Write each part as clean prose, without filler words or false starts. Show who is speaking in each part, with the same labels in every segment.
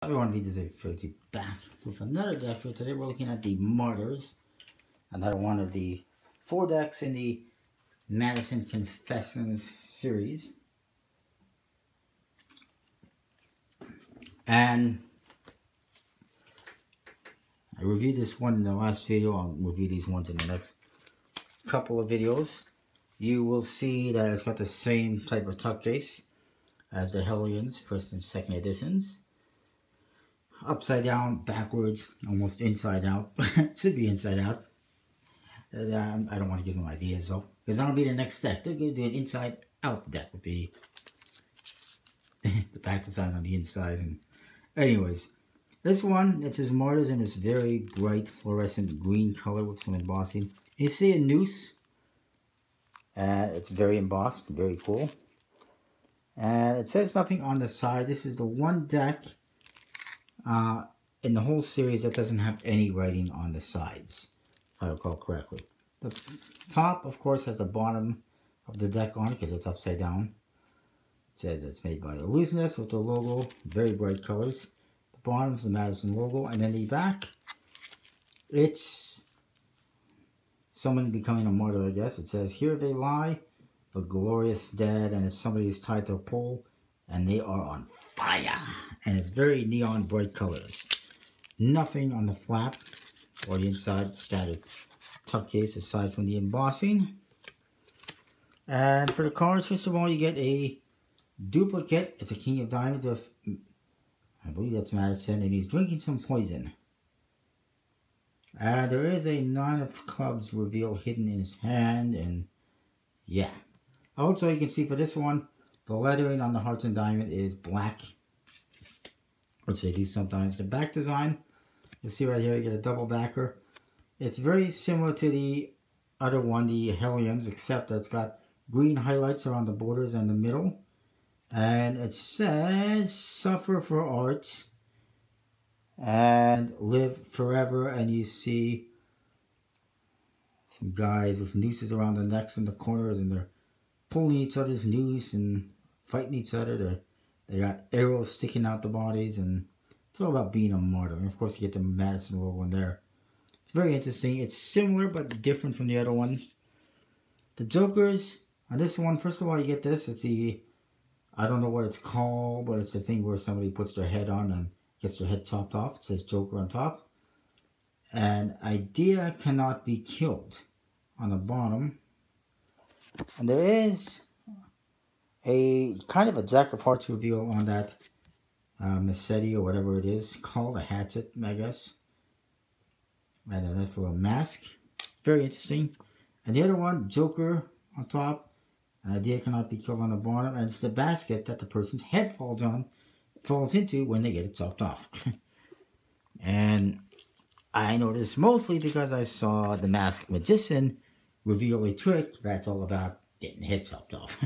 Speaker 1: Everyone, this is Fruity back with another deck. For today we're looking at the Martyrs, another one of the 4 decks in the Madison Confessions series. And I reviewed this one in the last video. I'll review these ones in the next couple of videos. You will see that it's got the same type of tuck case as the Hellions first and second editions. Upside down, backwards, almost inside out. Should be inside out. I don't want to give them ideas though, because that'll be the next deck. They're going to do an inside out deck with the back design on the inside. And anyways, this one, it says Martyrs in this very bright fluorescent green color with some embossing. You see a noose. It's very embossed, very cool. And it says nothing on the side. This is the one deck in the whole series that doesn't have any writing on the sides, if I recall correctly. The top, of course, has the bottom of the deck on it because it's upside down. It says it's made by Illusionist with the logo, very bright colors. The bottom is the Madison logo, and then the back, it's someone becoming a martyr, I guess. It says, "Here they lie, the glorious dead," and it's somebody who's tied to a pole, and they are on fire. And it's very neon bright colors. Nothing on the flap or the inside standard tuck case aside from the embossing. And for the cards, first of all, you get a duplicate. It's a King of Diamonds of, I believe that's Madison, and he's drinking some poison. There is a 9 of clubs reveal hidden in his hand, and yeah. Also, you can see for this one, the lettering on the hearts and diamond is black, which they do sometimes. The back design, you see right here, you get a double backer. It's very similar to the other one, the Hellions, except that it's got green highlights around the borders and the middle. And it says, "Suffer for art and live forever." And you see some guys with nooses around their necks in the corners, and they're pulling each other's noose and fighting each other. They got arrows sticking out the bodies, and it's all about being a martyr. And of course, you get the Madison logo in there. It's very interesting. It's similar but different from the other one. The Jokers on this one, first of all, you get this. It's the, I don't know what it's called, but it's the thing where somebody puts their head on and gets their head chopped off. It says Joker on top. And idea cannot be killed on the bottom. And there is a kind of a Jack of Hearts reveal on that machete or whatever it is called, a hatchet, I guess. And a nice little mask. Very interesting. And the other one, Joker on top. An idea cannot be killed on the bottom. And it's the basket that the person's head falls into when they get it chopped off. And I know this mostly because I saw the Masked Magician reveal a trick that's all about getting the head chopped off.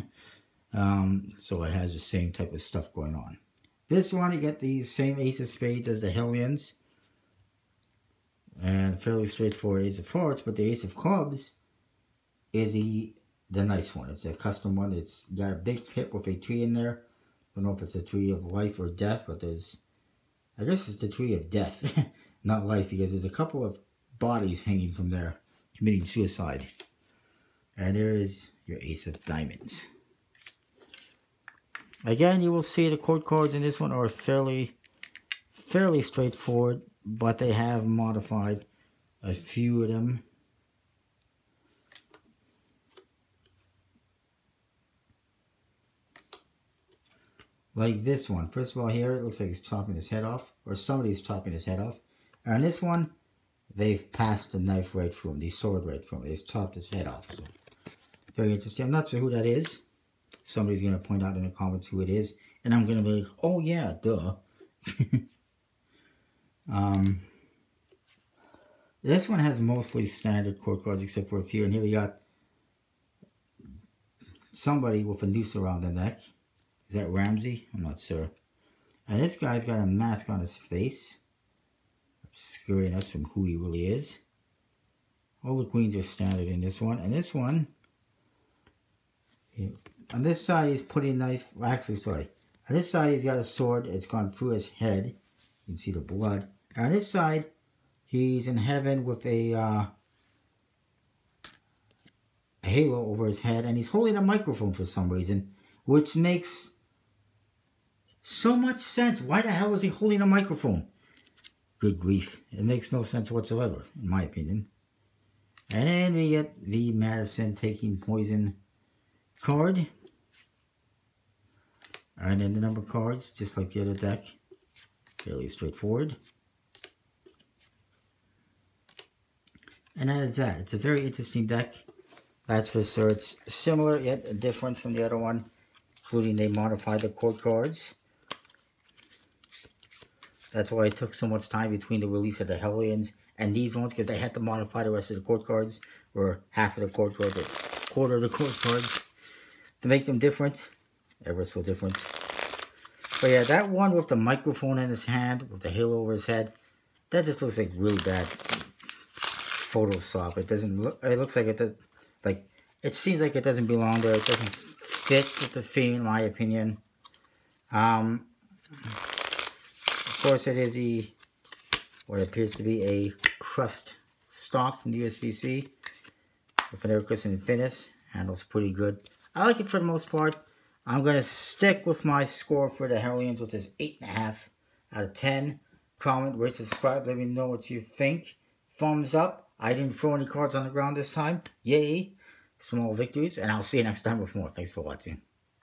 Speaker 1: So it has the same type of stuff going on. This one, you get the same Ace of Spades as the Hellions. And fairly straightforward Ace of Hearts, but the Ace of Clubs is the nice one. It's a custom one. It's got a big pip with a tree in there. I don't know if it's a tree of life or death, but there's, I guess it's the tree of death, not life, because there's a couple of bodies hanging from there, committing suicide. And there is your Ace of Diamonds. Again, you will see the court cards in this one are fairly straightforward, but they have modified a few of them. Like this one. First of all, here it looks like he's chopping his head off, or somebody's chopping his head off. And on this one, they've passed the knife right through him, the sword right through him. They've chopped his head off. So, very interesting. I'm not sure who that is. Somebody's going to point out in the comments who it is. And I'm going to be like, oh yeah, duh. This one has mostly standard court cards except for a few. And here we got somebody with a noose around the neck. Is that Ramsey? I'm not sure. And this guy's got a mask on his face, obscuring us from who he really is. All the queens are standard in this one. And this one, on this side he's putting a knife, actually sorry. On this side he's got a sword, it's gone through his head. You can see the blood. And on this side, he's in heaven with a halo over his head, and he's holding a microphone for some reason, which makes so much sense. Why the hell is he holding a microphone? Good grief. It makes no sense whatsoever, in my opinion. And then we get the Madison taking poison card. And then the number cards, just like the other deck. Fairly straightforward. And that is that. It's a very interesting deck. That's for sure. It's similar yet different from the other one, including they modified the court cards. That's why it took so much time between the release of the Hellions and these ones, because they had to modify the rest of the court cards, or half of the court cards, or quarter of the court cards, to make them different, ever so different. But yeah, that one with the microphone in his hand, with the halo over his head, that just looks like really bad Photoshop. It doesn't look, it looks like it does, like, it seems like it doesn't belong there. It doesn't fit with the theme, in my opinion. Of course, it is what appears to be a crust stock from the USBC with an Ericus and Infinis. Handles pretty good. I like it for the most part. I'm going to stick with my score for the Hellions, which is 8.5 out of 10. Comment, rate, subscribe. Let me know what you think. Thumbs up. I didn't throw any cards on the ground this time. Yay. Small victories. And I'll see you next time with more. Thanks for watching.